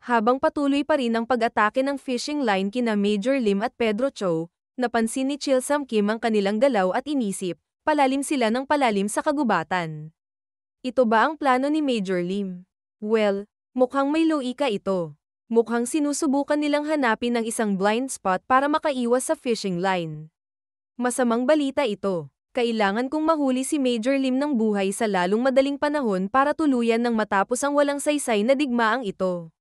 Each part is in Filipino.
Habang patuloy pa rin ang pag-atake ng fishing line kina Major Lim at Pedro Chow, napansin ni Chil Sam Kim ang kanilang galaw at inisip, palalim sila ng palalim sa kagubatan. Ito ba ang plano ni Major Lim? Well, mukhang may loika ito. Mukhang sinusubukan nilang hanapin ng isang blind spot para makaiwas sa fishing line. Masamang balita ito. Kailangan kong mahuli si Major Lim ng buhay sa lalong madaling panahon para tuluyan ng matapos ang walang saysay na digmaang ito.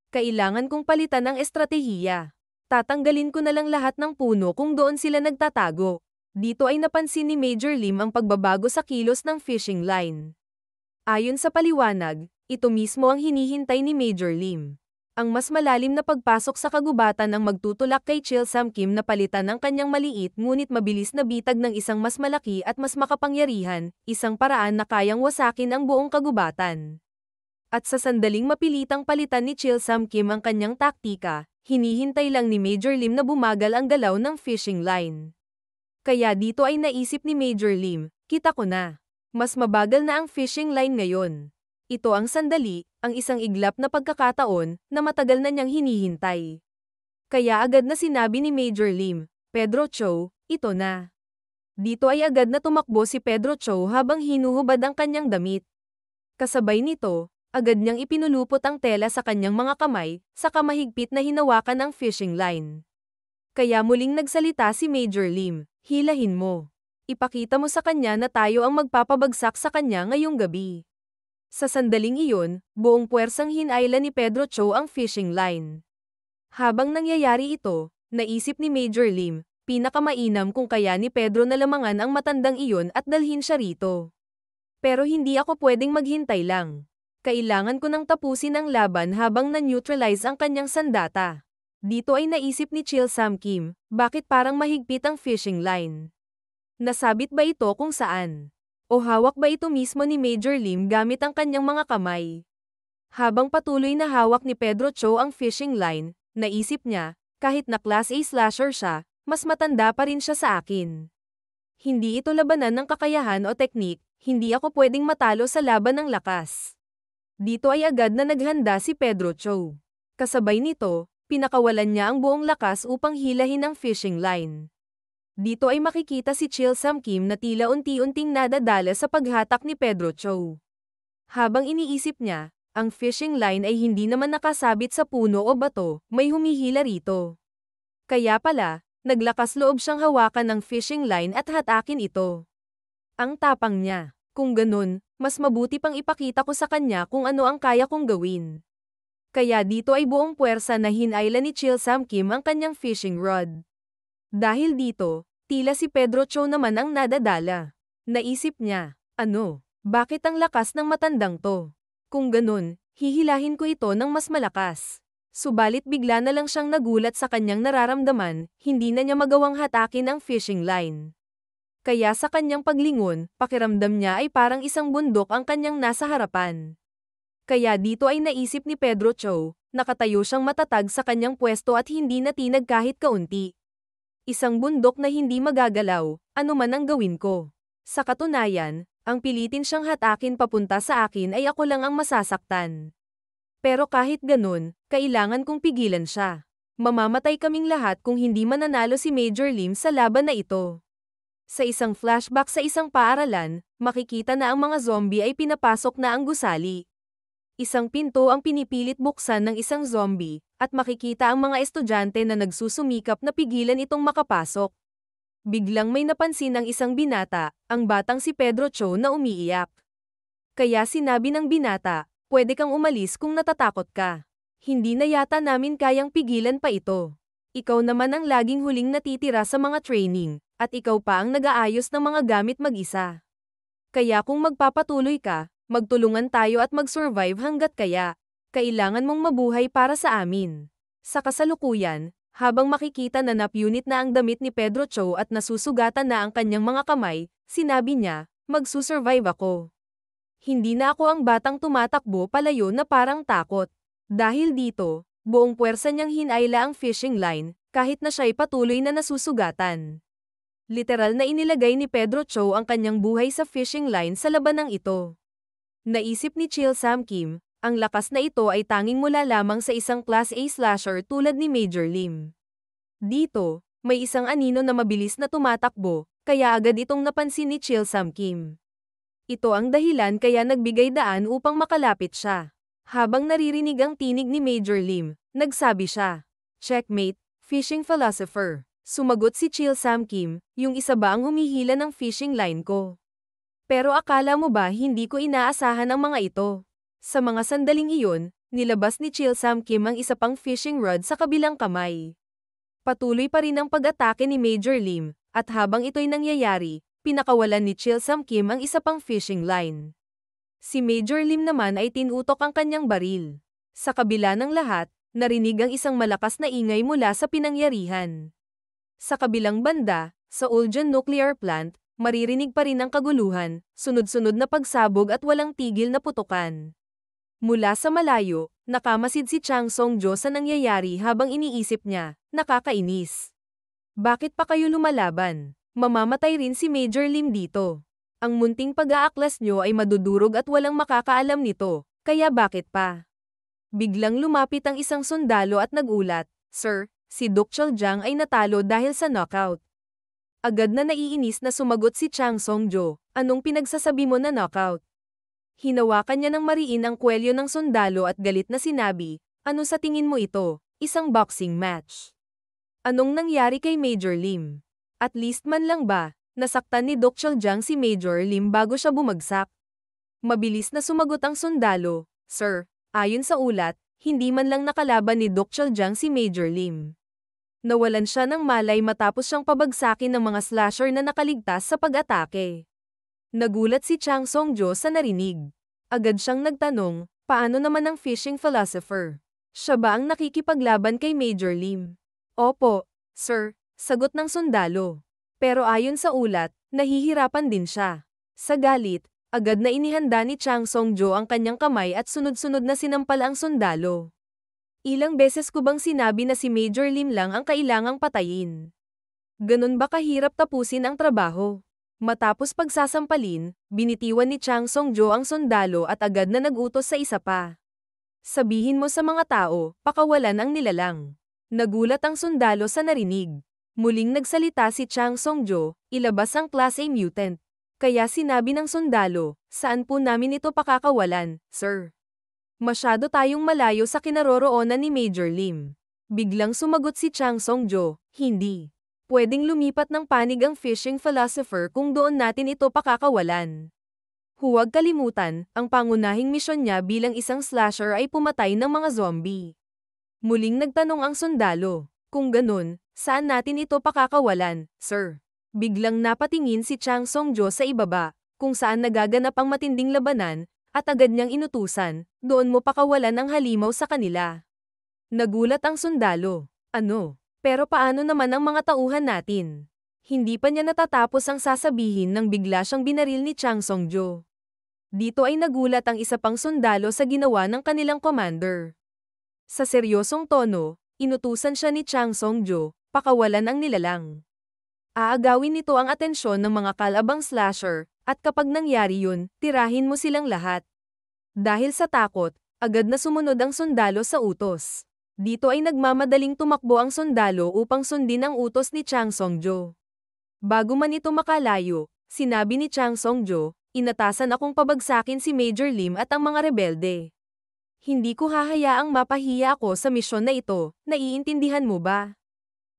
Kailangan kong palitan ang estratehiya. Tatanggalin ko na lang lahat ng puno kung doon sila nagtatago. Dito ay napansin ni Major Lim ang pagbabago sa kilos ng fishing line. Ayon sa paliwanag, ito mismo ang hinihintay ni Major Lim. Ang mas malalim na pagpasok sa kagubatan ang magtutulak kay Chil Sam Kim na palitan ang kanyang maliit ngunit mabilis na bitag ng isang mas malaki at mas makapangyarihan, isang paraan na kayang wasakin ang buong kagubatan. At sa sandaling mapilitang palitan ni Chil Sam Kim ang kanyang taktika, hinihintay lang ni Major Lim na bumagal ang galaw ng fishing line. Kaya dito ay naisip ni Major Lim, kita ko na. Mas mabagal na ang fishing line ngayon. Ito ang sandali, ang isang iglap na pagkakataon, na matagal na niyang hinihintay. Kaya agad na sinabi ni Major Lim, Pedro Chow, ito na. Dito ay agad na tumakbo si Pedro Chow habang hinuhubad ang kanyang damit. Kasabay nito, agad niyang ipinulupot ang tela sa kanyang mga kamay, saka mahigpit na hinawakan ang fishing line. Kaya muling nagsalita si Major Lim, hilahin mo. Ipakita mo sa kanya na tayo ang magpapabagsak sa kanya ngayong gabi. Sa sandaling iyon, buong puwersang hinayla ni Pedro Chow ang fishing line. Habang nangyayari ito, naisip ni Major Lim, pinakamainam kung kaya ni Pedro na lamangan ang matandang iyon at dalhin siya rito. Pero hindi ako pwedeng maghintay lang. Kailangan ko nang tapusin ang laban habang na-neutralize ang kanyang sandata. Dito ay naisip ni Chil Sam Kim, bakit parang mahigpit ang fishing line? Nasabit ba ito kung saan? O hawak ba ito mismo ni Major Lim gamit ang kanyang mga kamay? Habang patuloy na hawak ni Pedro Chow ang fishing line, naisip niya, kahit na Class A slasher siya, mas matanda pa rin siya sa akin. Hindi ito labanan ng kakayahan o teknik, hindi ako pwedeng matalo sa laban ng lakas. Dito ay agad na naghanda si Pedro Chow. Kasabay nito, pinakawalan niya ang buong lakas upang hilahin ang fishing line. Dito ay makikita si Chil Sam Kim na tila unti-unting nadadala sa paghatak ni Pedro Chow. Habang iniisip niya, ang fishing line ay hindi naman nakasabit sa puno o bato, may humihila rito. Kaya pala, naglakas loob siyang hawakan ng fishing line at hatakin ito. Ang tapang niya. Kung ganun, mas mabuti pang ipakita ko sa kanya kung ano ang kaya kong gawin. Kaya dito ay buong puwersa na hinayla ni Chil Sam Kim ang kanyang fishing rod. Dahil dito, tila si Pedro Chow naman ang nadadala. Naisip niya, bakit ang lakas ng matandang to? Kung ganun, hihilahin ko ito ng mas malakas. Subalit bigla na lang siyang nagulat sa kanyang nararamdaman, hindi na niya magawang hatakin ang fishing line. Kaya sa kanyang paglingon, pakiramdam niya ay parang isang bundok ang kanyang nasa harapan. Kaya dito ay naisip ni Pedro Chow, nakatayo siyang matatag sa kanyang pwesto at hindi natinag kahit kaunti. Isang bundok na hindi magagalaw, ano man ang gawin ko. Sa katunayan, ang pilitin siyang hatakin papunta sa akin ay ako lang ang masasaktan. Pero kahit ganun, kailangan kong pigilan siya. Mamamatay kaming lahat kung hindi mananalo si Major Lim sa laban na ito. Sa isang flashback sa isang paaralan, makikita na ang mga zombie ay pinapasok na ang gusali. Isang pinto ang pinipilit buksan ng isang zombie, at makikita ang mga estudyante na nagsusumikap na pigilan itong makapasok. Biglang may napansin ang isang binata, ang batang si Pedro Chow na umiiyak. Kaya sinabi ng binata, pwede kang umalis kung natatakot ka. Hindi na yata namin kayang pigilan pa ito. Ikaw naman ang laging huling natitira sa mga training. At ikaw pa ang nag-aayos ng mga gamit mag-isa. Kaya kung magpapatuloy ka, magtulungan tayo at mag-survive hanggat kaya. Kailangan mong mabuhay para sa amin. Sa kasalukuyan, habang makikita na napunit na ang damit ni Pedro Chow at nasusugatan na ang kanyang mga kamay, sinabi niya, magsusurvive ako. Hindi na ako ang batang tumatakbo palayo na parang takot. Dahil dito, buong puwersa niyang hinayla ang fishing line, kahit na siya'y patuloy na nasusugatan. Literal na inilagay ni Pedro Chow ang kanyang buhay sa fishing line sa labanang ito. Naisip ni Chil Sam Kim, Ang lakas na ito ay tanging mula lamang sa isang Class A slasher tulad ni Major Lim. Dito, may isang anino na mabilis na tumatakbo, kaya agad itong napansin ni Chilsam Kim. Ito ang dahilan kaya nagbigay daan upang makalapit siya. Habang naririnig ang tinig ni Major Lim, nagsabi siya, "Checkmate, fishing philosopher." Sumagot si Chilsam Kim, "Yung isa ba ang humihila ng fishing line ko? Pero akala mo ba hindi ko inaasahan ang mga ito?" Sa mga sandaling iyon, nilabas ni Chilsam Kim ang isa pang fishing rod sa kabilang kamay. Patuloy pa rin ang pag-atake ni Major Lim, at habang ito'y nangyayari, pinakawalan ni Chilsam Kim ang isa pang fishing line. Si Major Lim naman ay tinutok ang kanyang baril. Sa kabila ng lahat, narinig ang isang malakas na ingay mula sa pinangyarihan. Sa kabilang banda, sa Uljan Nuclear Plant, maririnig pa rin ang kaguluhan, sunod-sunod na pagsabog at walang tigil na putukan. Mula sa malayo, nakamasid si Chang Song-jo sa nangyayari habang iniisip niya, nakakainis. Bakit pa kayo lumalaban? Mamamatay rin si Major Lim dito. Ang munting pag-aaklas nyo ay madudurog at walang makakaalam nito, kaya bakit pa? Biglang lumapit ang isang sundalo at nagulat, "Sir, si Dukchul Jang ay natalo dahil sa knockout." Agad na naiinis na sumagot si Chang Song-jo, "Anong pinagsasabi mo na knockout?" Hinawakan niya ng mariin ang kwelyo ng sundalo at galit na sinabi, "Ano sa tingin mo ito? Isang boxing match. Anong nangyari kay Major Lim? At least man lang ba, nasaktan ni Dukchul Jang si Major Lim bago siya bumagsak?" Mabilis na sumagot ang sundalo, "Sir, ayon sa ulat, hindi man lang nakalaban ni Dukchul Jang si Major Lim. Nawalan siya ng malay matapos siyang pabagsakin ng mga slasher na nakaligtas sa pag-atake." Nagulat si Chang Song-jo sa narinig. Agad siyang nagtanong, paano naman ang fishing philosopher? Siya ba ang nakikipaglaban kay Major Lim? "Opo, sir," sagot ng sundalo. Pero ayon sa ulat, nahihirapan din siya. Sa galit, agad na inihanda ni Chang Song-jo ang kanyang kamay at sunod-sunod na sinampal ang sundalo. "Ilang beses ko bang sinabi na si Major Lim lang ang kailangang patayin? Ganun ba kahirap tapusin ang trabaho?" Matapos pagsasampalin, binitiwan ni Chang Song-jo ang sundalo at agad na nagutos sa isa pa. "Sabihin mo sa mga tao, pakawalan ang nilalang." Nagulat ang sundalo sa narinig. Muling nagsalita si Chang Song-jo, "Ilabas ang Class A mutant." Kaya sinabi ng sundalo, "Saan po namin ito pakakawalan, sir? Masyado tayong malayo sa kinaroroonan ni Major Lim." Biglang sumagot si Chang Song-jo, "Hindi. Pwedeng lumipat ng panig ang fishing philosopher kung doon natin ito pakakawalan. Huwag kalimutan, ang pangunahing misyon niya bilang isang slasher ay pumatay ng mga zombie." Muling nagtanong ang sundalo, "Kung ganun, saan natin ito pakakawalan, sir?" Biglang napatingin si Chang Song-jo sa ibaba, kung saan nagaganap ang matinding labanan, at agad niyang inutusan, "Doon mo pakawalan ang halimaw sa kanila." Nagulat ang sundalo, "Ano? Pero paano naman ang mga tauhan natin?" Hindi pa niya natatapos ang sasabihin nang bigla siyang binaril ni Chang Song-jo. Dito ay nagulat ang isa pang sundalo sa ginawa ng kanilang commander. Sa seryosong tono, inutusan siya ni Chang Song-jo, "Pakawalan ang nilalang. Aagawin nito ang atensyon ng mga kalabang slasher, at kapag nangyari yun, tirahin mo silang lahat." Dahil sa takot, agad na sumunod ang sundalo sa utos. Dito ay nagmamadaling tumakbo ang sundalo upang sundin ang utos ni Chang Song-jo. Bago man ito makalayo, sinabi ni Chang Song-jo, "Inatasan akong pabagsakin si Major Lim at ang mga rebelde. Hindi ko hahayaang mapahiya ako sa misyon na ito, naiintindihan mo ba?"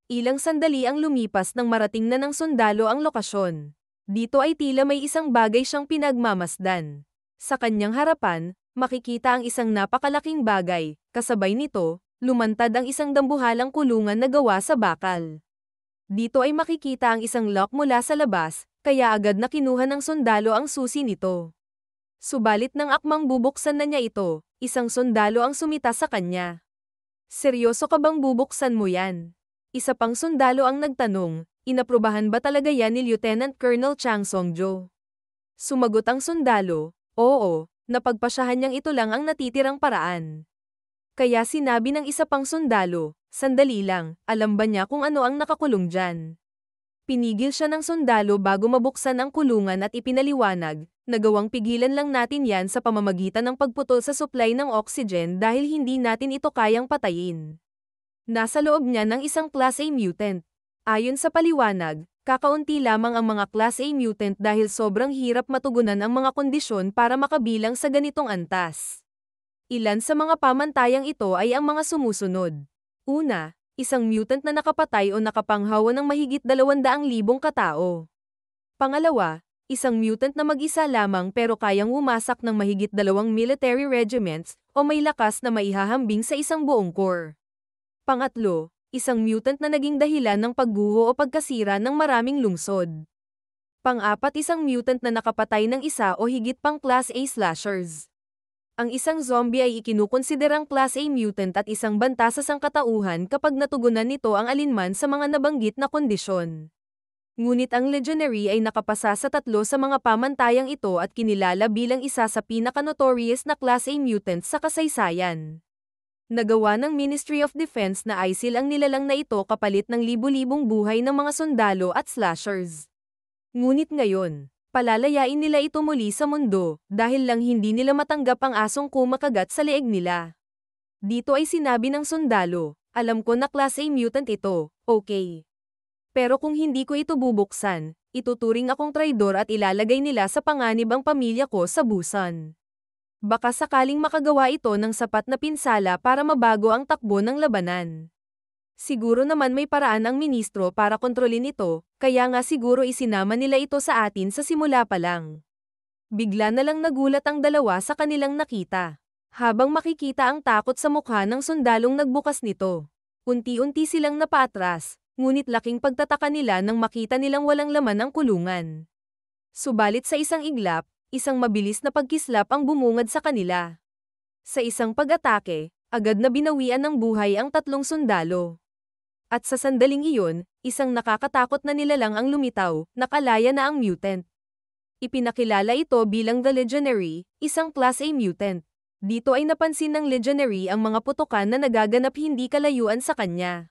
Ilang sandali ang lumipas nang marating na ng sundalo ang lokasyon. Dito ay tila may isang bagay siyang pinagmamasdan. Sa kanyang harapan, makikita ang isang napakalaking bagay, kasabay nito, lumantad ang isang dambuhalang kulungan na gawa sa bakal. Dito ay makikita ang isang lock mula sa labas, kaya agad na kinuha ng sundalo ang susi nito. Subalit nang akmang bubuksan na niya ito, isang sundalo ang sumita sa kanya. "Seryoso ka bang bubuksan mo yan?" Isa pang sundalo ang nagtanong, "Inaprubahan ba talaga yan ni Lieutenant Colonel Chang Song-jo?" Sumagot ang sundalo, "Oo, napagpasyahan niyang ito lang ang natitirang paraan." Kaya sinabi ng isa pang sundalo, "Sandali lang, alam ba niya kung ano ang nakakulong dyan?" Pinigil siya ng sundalo bago mabuksan ang kulungan at ipinaliwanag, nagawang pigilan lang natin yan sa pamamagitan ng pagputol sa supply ng oxygen dahil hindi natin ito kayang patayin. Nasa loob niya ng isang Class A mutant. Ayon sa paliwanag, kakaunti lamang ang mga Class A mutant dahil sobrang hirap matugunan ang mga kondisyon para makabilang sa ganitong antas. Ilan sa mga pamantayang ito ay ang mga sumusunod. Una, isang mutant na nakapatay o nakapanghawa ng mahigit 200,000 katao. Pangalawa, isang mutant na mag-isa lamang pero kayang umasak ng mahigit 2 military regiments o may lakas na maihahambing sa isang buong corps. Pangatlo, isang mutant na naging dahilan ng pagguho o pagkasira ng maraming lungsod. Pang-apat, isang mutant na nakapatay ng isa o higit pang Class A slashers. Ang isang zombie ay ikinukonsiderang Class A mutant at isang banta sa sangkatauhan kapag natugunan nito ang alinman sa mga nabanggit na kondisyon. Ngunit ang Legionary ay nakapasa sa 3 sa mga pamantayang ito at kinilala bilang isa sa pinaka-notorious na Class A mutants sa kasaysayan. Nagawa ng Ministry of Defense na ISIL ang nilalang na ito kapalit ng libu-libong buhay ng mga sundalo at slashers. Ngunit ngayon, palalayain nila ito muli sa mundo, dahil lang hindi nila matanggap ang asong kumakagat sa leeg nila. Dito ay sinabi ng sundalo, alam ko na Class A mutant ito, okay. Pero kung hindi ko ito bubuksan, ituturing akong traidor at ilalagay nila sa panganib ang pamilya ko sa busan. Baka sakaling makagawa ito ng sapat na pinsala para mabago ang takbo ng labanan. Siguro naman may paraan ang ministro para kontrolin ito, kaya nga siguro isinama nila ito sa atin sa simula pa lang. Bigla na lang nagulat ang dalawa sa kanilang nakita. Habang makikita ang takot sa mukha ng sundalong nagbukas nito. Unti-unti silang napaatras, ngunit laking pagtataka nila nang makita nilang walang laman ang kulungan. Subalit sa isang iglap, isang mabilis na pagkislap ang bumungad sa kanila. Sa isang pag-atake, agad na binawian ng buhay ang 3 sundalo. At sa sandaling iyon, isang nakakatakot na nilalang ang lumitaw, nakalaya na ang mutant. Ipinakilala ito bilang The Legionary, isang Class A mutant. Dito ay napansin ng Legionary ang mga putukan na nagaganap hindi kalayuan sa kanya.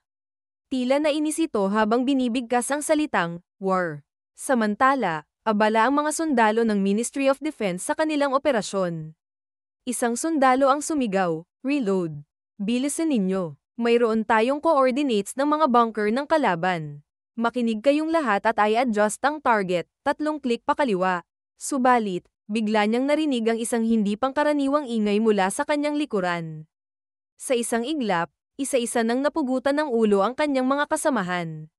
Tila nainis ito habang binibigkas ang salitang, war. Samantala, abala ang mga sundalo ng Ministry of Defense sa kanilang operasyon. Isang sundalo ang sumigaw, reload. Bilisan ninyo. Mayroon tayong coordinates ng mga bunker ng kalaban. Makinig kayong lahat at i-adjust ang target, 3 klik pakaliwa. Subalit, bigla niyang narinig ang isang hindi pangkaraniwang ingay mula sa kanyang likuran. Sa isang iglap, isa-isa nang napugutan ng ulo ang kanyang mga kasamahan.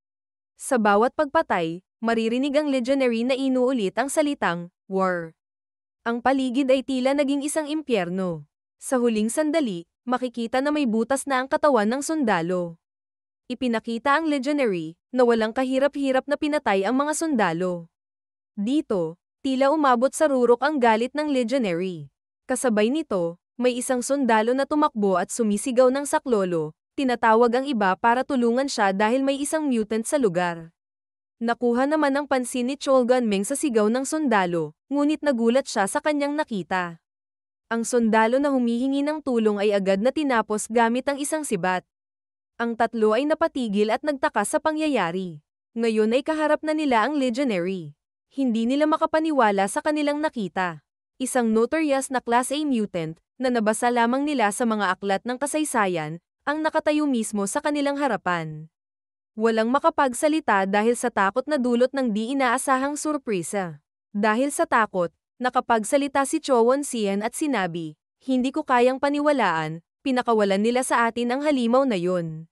Sa bawat pagpatay, maririnig ang Legionary na inuulit ang salitang, war. Ang paligid ay tila naging isang impyerno. Sa huling sandali, makikita na may butas na ang katawan ng sundalo. Ipinakita ang Legionary, na walang kahirap-hirap na pinatay ang mga sundalo. Dito, tila umabot sa rurok ang galit ng Legionary. Kasabay nito, may isang sundalo na tumakbo at sumisigaw ng saklolo, tinatawag ang iba para tulungan siya dahil may isang mutant sa lugar. Nakuha naman ang pansin ni Chol Gun-meng sa sigaw ng sundalo, ngunit nagulat siya sa kanyang nakita. Ang sundalo na humihingi ng tulong ay agad na tinapos gamit ang isang sibat. Ang 3 ay napatigil at nagtaka sa pangyayari. Ngayon ay kaharap na nila ang Legionary. Hindi nila makapaniwala sa kanilang nakita. Isang notorious na Class A mutant, na nabasa lamang nila sa mga aklat ng kasaysayan, ang nakatayo mismo sa kanilang harapan. Walang makapagsalita dahil sa takot na dulot ng di inaasahang surpresa. Dahil sa takot, nakapagsalita si Cho Won-sien at sinabi, hindi ko kayang paniwalaan, pinakawalan nila sa atin ang halimaw na yun.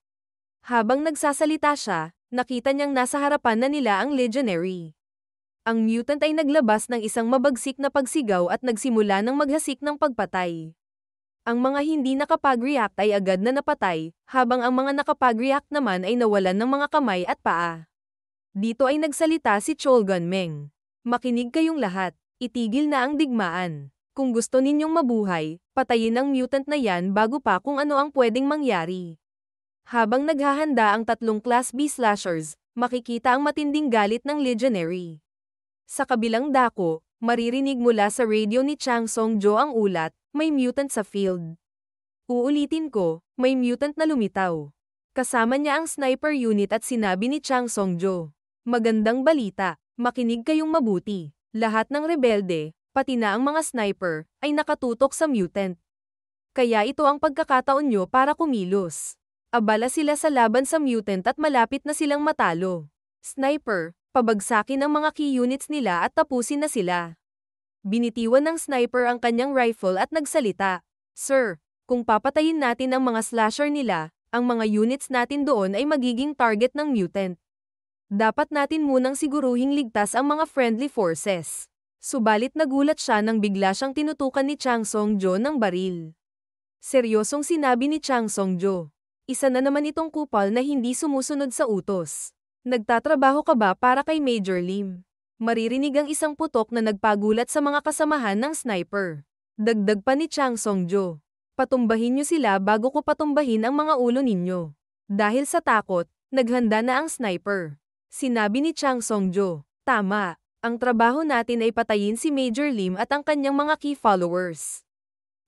Habang nagsasalita siya, nakita niyang nasa harapan na nila ang Legionary. Ang mutant ay naglabas ng isang mabagsik na pagsigaw at nagsimula ng maghasik ng pagpatay. Ang mga hindi nakapag-react ay agad na napatay, habang ang mga nakapag-react naman ay nawalan ng mga kamay at paa. Dito ay nagsalita si Chol Gun-meng. Makinig kayong lahat. Itigil na ang digmaan. Kung gusto ninyong mabuhay, patayin ang mutant na yan bago pa kung ano ang pwedeng mangyari. Habang naghahanda ang 3 Class B slashers, makikita ang matinding galit ng Legionary. Sa kabilang dako, maririnig mula sa radio ni Chang Song-jo ang ulat, may mutant sa field. Uulitin ko, may mutant na lumitaw. Kasama niya ang sniper unit at sinabi ni Chang Song-jo. Magandang balita, makinig kayong mabuti. Lahat ng rebelde, pati na ang mga sniper, ay nakatutok sa mutant. Kaya ito ang pagkakataon nyo para kumilos. Abala sila sa laban sa mutant at malapit na silang matalo. Sniper, pabagsakin ang mga key units nila at tapusin na sila. Binitiwan ng sniper ang kanyang rifle at nagsalita. Sir, kung papatayin natin ang mga slasher nila, ang mga units natin doon ay magiging target ng mutant. Dapat natin munang siguruhing ligtas ang mga friendly forces. Subalit nagulat siya nang bigla siyang tinutukan ni Chang Song-jo ng baril. Seryosong sinabi ni Chang Song-jo. Isa na naman itong kupal na hindi sumusunod sa utos. Nagtatrabaho ka ba para kay Major Lim? Maririnig ang isang putok na nagpagulat sa mga kasamahan ng sniper. Dagdag pa ni Chang Song-jo. Patumbahin niyo sila bago ko patumbahin ang mga ulo ninyo. Dahil sa takot, naghanda na ang sniper. Sinabi ni Chang Song-jo, tama, ang trabaho natin ay patayin si Major Lim at ang kanyang mga key followers.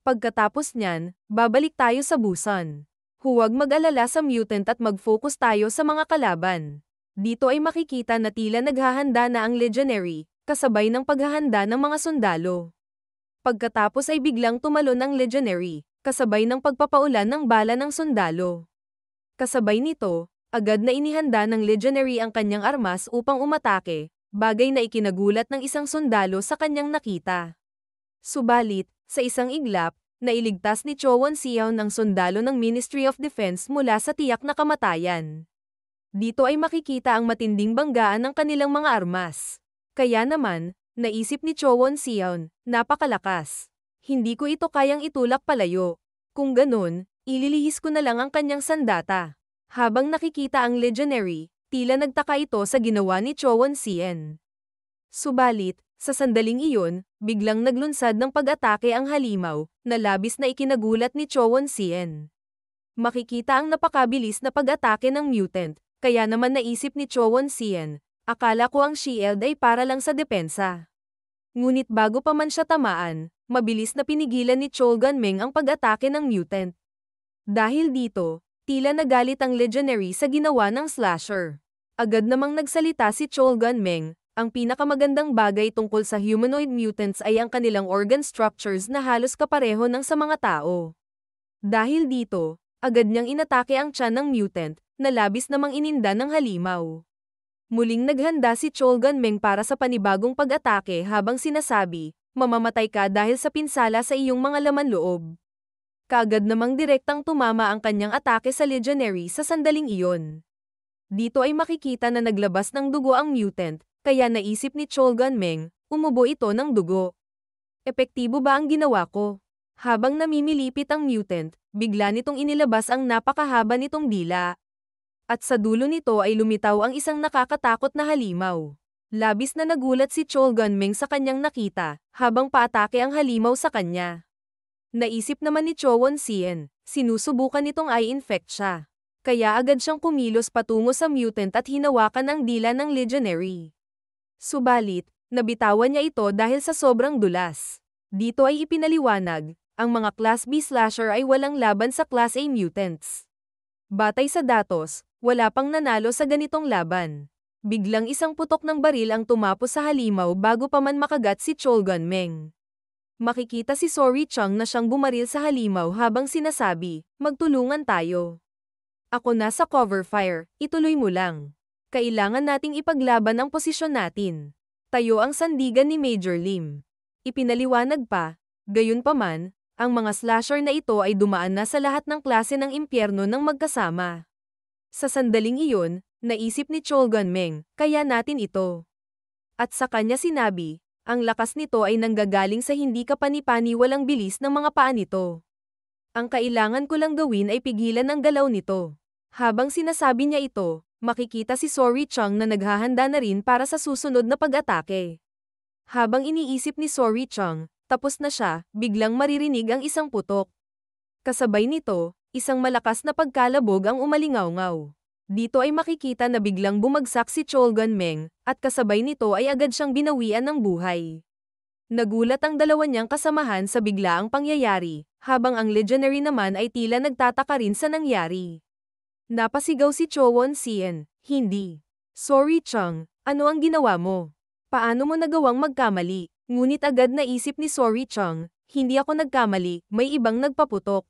Pagkatapos niyan, babalik tayo sa Busan. Huwag mag-alala sa mutant at mag-focus tayo sa mga kalaban. Dito ay makikita na tila naghahanda na ang Legionary, kasabay ng paghahanda ng mga sundalo. Pagkatapos ay biglang tumalon ang Legionary, kasabay ng pagpapaulan ng bala ng sundalo. Kasabay nito, agad na inihanda ng Legionary ang kanyang armas upang umatake, bagay na ikinagulat ng isang sundalo sa kanyang nakita. Subalit, sa isang iglap, nailigtas ni Cho Won-siao ng sundalo ng Ministry of Defense mula sa tiyak na kamatayan. Dito ay makikita ang matinding banggaan ng kanilang mga armas. Kaya naman, naisip ni Cho Won-siao, napakalakas. Hindi ko ito kayang itulak palayo. Kung ganun, ililihis ko na lang ang kanyang sandata. Habang nakikita ang Legionary, tila nagtaka ito sa ginawa ni Cho Won-siao. Subalit, sa sandaling iyon, biglang naglunsad ng pag-atake ang halimaw, na labis na ikinagulat ni Cho Won-siao. Makikita ang napakabilis na pag-atake ng mutant, kaya naman naisip ni Cho Won-siao, akala ko ang shield ay para lang sa depensa. Ngunit bago pa man siya tamaan, mabilis na pinigilan ni Chol Gun-meng ang pag-atake ng mutant. Dahil dito, tila nagalit ang Legionary sa ginawa ng slasher. Agad namang nagsalita si Chol Gun-meng, ang pinakamagandang bagay tungkol sa humanoid mutants ay ang kanilang organ structures na halos kapareho ng sa mga tao. Dahil dito, agad niyang inatake ang tiyan ng mutant, na labis namang ininda ng halimaw. Muling naghanda si Chol Gun-meng para sa panibagong pag-atake habang sinasabi, mamamatay ka dahil sa pinsala sa iyong mga laman loob. Kaagad namang direktang tumama ang kanyang atake sa Legionary sa sandaling iyon. Dito ay makikita na naglabas ng dugo ang mutant, kaya naisip ni Chol Gun-meng, umubo ito ng dugo. Epektibo ba ang ginawa ko? Habang namimilipit ang mutant, bigla nitong inilabas ang napakahaba nitong dila. At sa dulo nito ay lumitaw ang isang nakakatakot na halimaw. Labis na nagulat si Chol Gun-meng sa kanyang nakita, habang paatake ang halimaw sa kanya. Naisip naman ni Cho Won-siao, sinusubukan nitong i-infect siya. Kaya agad siyang kumilos patungo sa mutant at hinawakan ang dila ng Legionary. Subalit, nabitawan niya ito dahil sa sobrang dulas. Dito ay ipinaliwanag, ang mga Class B slasher ay walang laban sa Class A mutants. Batay sa datos, wala pang nanalo sa ganitong laban. Biglang isang putok ng baril ang tumapos sa halimaw bago pa man makagat si Chol Gun-meng. Makikita si Sori Chang na siyang bumaril sa halimaw habang sinasabi, magtulungan tayo. Ako na sa cover fire, ituloy mo lang. Kailangan nating ipaglaban ang posisyon natin. Tayo ang sandigan ni Major Lim. Ipinaliwanag pa, gayunpaman, ang mga slasher na ito ay dumaan na sa lahat ng klase ng impyerno ng magkasama. Sa sandaling iyon, naisip ni Chol Gun-meng, kaya natin ito. At sa kanya sinabi, ang lakas nito ay nanggagaling sa hindi kapani-paniwalang bilis ng mga paa nito. Ang kailangan ko lang gawin ay pigilan ang galaw nito. Habang sinasabi niya ito, makikita si Sori Chang na naghahanda na rin para sa susunod na pag-atake. Habang iniisip ni Sori Chang, tapos na siya, biglang maririnig ang isang putok. Kasabay nito, isang malakas na pagkalabog ang umalingaw-ngaw. Dito ay makikita na biglang bumagsak si Chol Gun-meng, at kasabay nito ay agad siyang binawian ng buhay. Nagulat ang dalawa niyang kasamahan sa biglaang pangyayari, habang ang Legionary naman ay tila nagtataka rin sa nangyari. Napasigaw si Cho Won-siao, hindi. Sorry Chang, ano ang ginawa mo? Paano mo nagawang magkamali? Ngunit agad naisip ni Sorry Chang, hindi ako nagkamali, may ibang nagpaputok.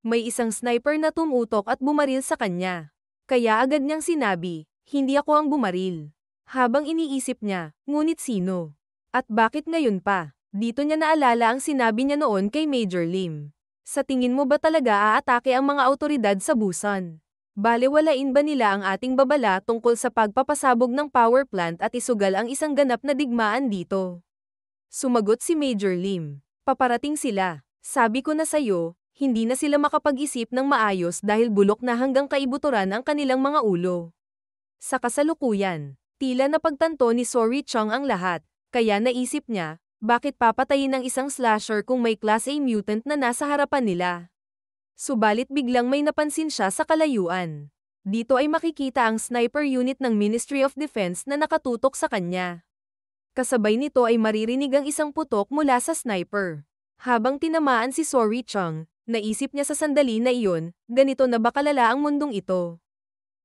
May isang sniper na tumutok at bumaril sa kanya. Kaya agad niyang sinabi, hindi ako ang bumaril. Habang iniisip niya, ngunit sino? At bakit ngayon pa? Dito niya naalala ang sinabi niya noon kay Major Lim. Sa tingin mo ba talaga aatake ang mga awtoridad sa Busan? Balewalain ba nila ang ating babala tungkol sa pagpapasabog ng power plant at isugal ang isang ganap na digmaan dito? Sumagot si Major Lim. Paparating sila. Sabi ko na sa'yo, hindi na sila makapag-isip ng maayos dahil bulok na hanggang kaibuturan ang kanilang mga ulo. Sa kasalukuyan, tila napagtanto ni Sorry Chang ang lahat, kaya naisip niya, bakit papatayin ng isang slasher kung may Class A mutant na nasa harapan nila? Subalit biglang may napansin siya sa kalayuan. Dito ay makikita ang sniper unit ng Ministry of Defense na nakatutok sa kanya. Kasabay nito ay maririnig ang isang putok mula sa sniper. Habang tinamaan si Sorry Chang, naisip niya sa sandali na iyon, ganito na ba kalala ang mundong ito?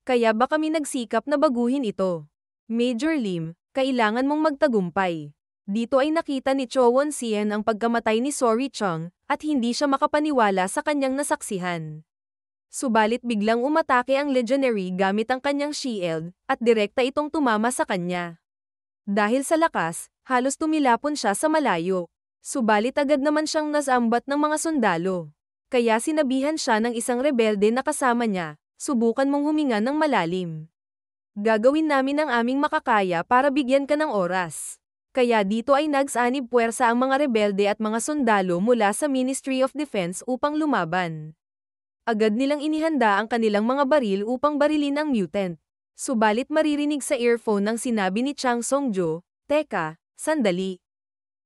Kaya ba kami nagsikap na baguhin ito? Major Lim, kailangan mong magtagumpay. Dito ay nakita ni Cho Won-sien ang pagkamatay ni Sorry Chang, at hindi siya makapaniwala sa kanyang nasaksihan. Subalit biglang umatake ang Legionary gamit ang kanyang shield, at direkta itong tumama sa kanya. Dahil sa lakas, halos tumilapon siya sa malayo. Subalit agad naman siyang nasambat ng mga sundalo. Kaya sinabihan siya ng isang rebelde na kasama niya, subukan mong huminga ng malalim. Gagawin namin ang aming makakaya para bigyan ka ng oras. Kaya dito ay nagsanib puwersa ang mga rebelde at mga sundalo mula sa Ministry of Defense upang lumaban. Agad nilang inihanda ang kanilang mga baril upang barilin ang mutant. Subalit maririnig sa earphone ng sinabi ni Chang Song-jo, "Teka, sandali.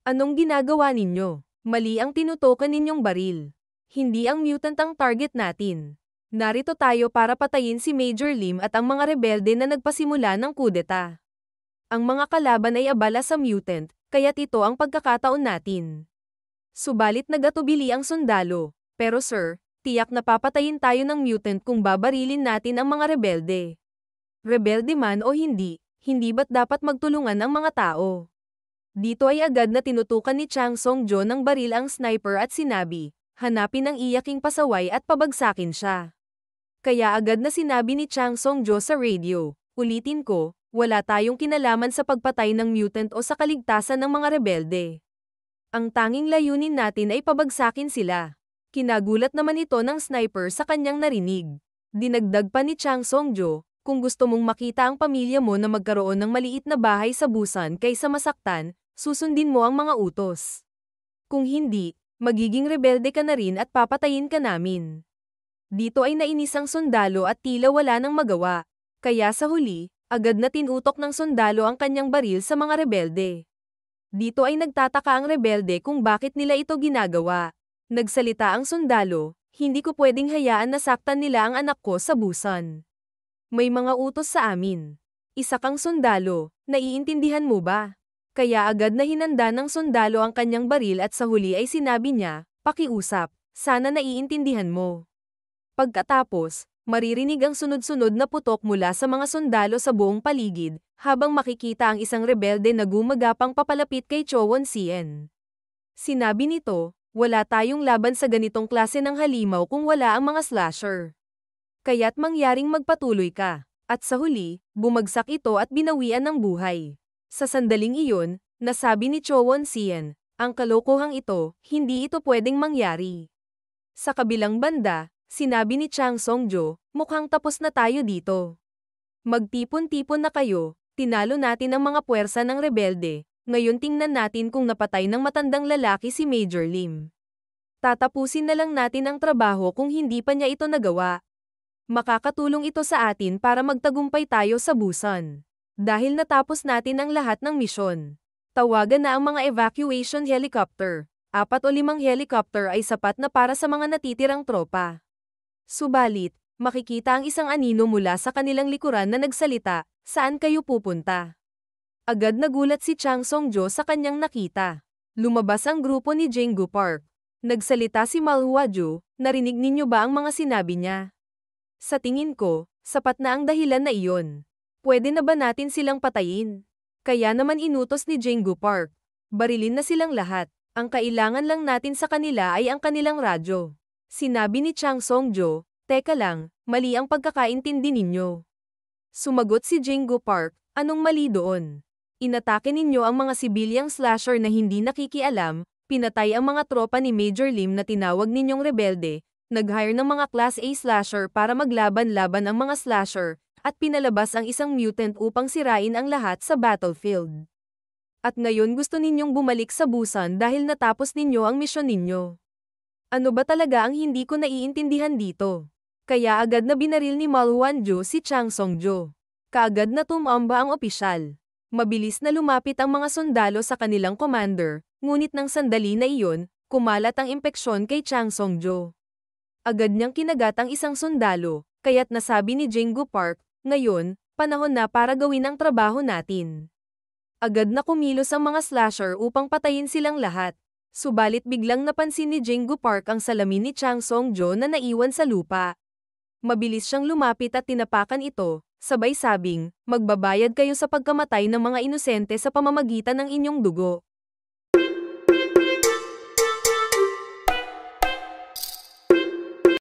Anong ginagawa ninyo? Mali ang tinutukan ninyong baril. Hindi ang mutant ang target natin. Narito tayo para patayin si Major Lim at ang mga rebelde na nagpasimula ng kudeta. Ang mga kalaban ay abala sa mutant, kaya't ito ang pagkakataon natin." Subalit nagatubili ang sundalo. Pero sir, tiyak na papatayin tayo ng mutant kung babarilin natin ang mga rebelde. Rebelde man o hindi ba't dapat magtulungan ang mga tao? Dito ay agad na tinutukan ni Chang Song-jo ng baril ang sniper at sinabi, hanapin ang iyaking pasaway at pabagsakin siya. Kaya agad na sinabi ni Chang Song-jo sa radio, ulitin ko, wala tayong kinalaman sa pagpatay ng mutant o sa kaligtasan ng mga rebelde. Ang tanging layunin natin ay pabagsakin sila. Kinagulat naman ito ng sniper sa kanyang narinig. Dinagdag pa ni Chang Song-jo, kung gusto mong makita ang pamilya mo na magkaroon ng maliit na bahay sa Busan kaysa masaktan, susundin mo ang mga utos. Kung hindi, magiging rebelde ka na rin at papatayin ka namin. Dito ay nainis ang sundalo at tila wala nang magawa. Kaya sa huli, agad na tinutok ng sundalo ang kanyang baril sa mga rebelde. Dito ay nagtataka ang rebelde kung bakit nila ito ginagawa. Nagsalita ang sundalo, hindi ko pwedeng hayaan na saktan nila ang anak ko sa Busan. May mga utos sa amin. Isa kang sundalo, naiintindihan mo ba? Kaya agad na hinanda ng sundalo ang kanyang baril at sa huli ay sinabi niya, pakiusap, sana naiintindihan mo. Pagkatapos, maririnig ang sunod-sunod na putok mula sa mga sundalo sa buong paligid, habang makikita ang isang rebelde na gumagapang papalapit kay Cho Won-sien. Sinabi nito, wala tayong laban sa ganitong klase ng halimaw kung wala ang mga slasher. Kaya't mangyaring magpatuloy ka. At sa huli, bumagsak ito at binawian ng buhay. Sa sandaling iyon, nasabi ni Cho Won-sien, ang kalokohang ito, hindi ito pwedeng mangyari. Sa kabilang banda, sinabi ni Chang Song-jo, mukhang tapos na tayo dito. Magtipon-tipon na kayo, tinalo natin ang mga puwersa ng rebelde, ngayon tingnan natin kung napatay ng matandang lalaki si Major Lim. Tatapusin na lang natin ang trabaho kung hindi pa niya ito nagawa. Makakatulong ito sa atin para magtagumpay tayo sa Busan. Dahil natapos natin ang lahat ng misyon. Tawagan na ang mga evacuation helicopter. 4 o 5 helicopter ay sapat na para sa mga natitirang tropa. Subalit, makikita ang isang anino mula sa kanilang likuran na nagsalita, saan kayo pupunta? Agad nagulat si Chang Song-jo sa kanyang nakita. Lumabas ang grupo ni Jinggu Park. Nagsalita si Malhua-jo, narinig ninyo ba ang mga sinabi niya? Sa tingin ko, sapat na ang dahilan na iyon. Pwede na ba natin silang patayin? Kaya naman inutos ni Jingu Park. Barilin na silang lahat. Ang kailangan lang natin sa kanila ay ang kanilang radyo. Sinabi ni Chang Songjo, teka lang, mali ang pagkakaintindi ninyo. Sumagot si Jingu Park, anong mali doon? Inatake ninyo ang mga sibilyang slasher na hindi nakikialam, pinatay ang mga tropa ni Major Lim na tinawag ninyong rebelde, nag-hire ng mga Class A slasher para maglaban-laban ang mga slasher, at pinalabas ang isang mutant upang sirain ang lahat sa battlefield. At ngayon gusto ninyong bumalik sa Busan dahil natapos ninyo ang misyon ninyo. Ano ba talaga ang hindi ko naiintindihan dito? Kaya agad na binaril ni Malhuanjo si Chang Songjo. Kaagad na tumamba ang opisyal. Mabilis na lumapit ang mga sundalo sa kanilang commander, ngunit nang sandali na iyon, kumalat ang impeksyon kay Chang Songjo. Agad niyang kinagat ang isang sundalo, kaya't nasabi ni Jingu Park, ngayon, panahon na para gawin ang trabaho natin. Agad na kumilos ang mga slasher upang patayin silang lahat. Subalit biglang napansin ni Jingu Park ang salamin ni Chang Songjo na naiwan sa lupa. Mabilis siyang lumapit at tinapakan ito, sabay sabing, magbabayad kayo sa pagkamatay ng mga inosente sa pamamagitan ng inyong dugo.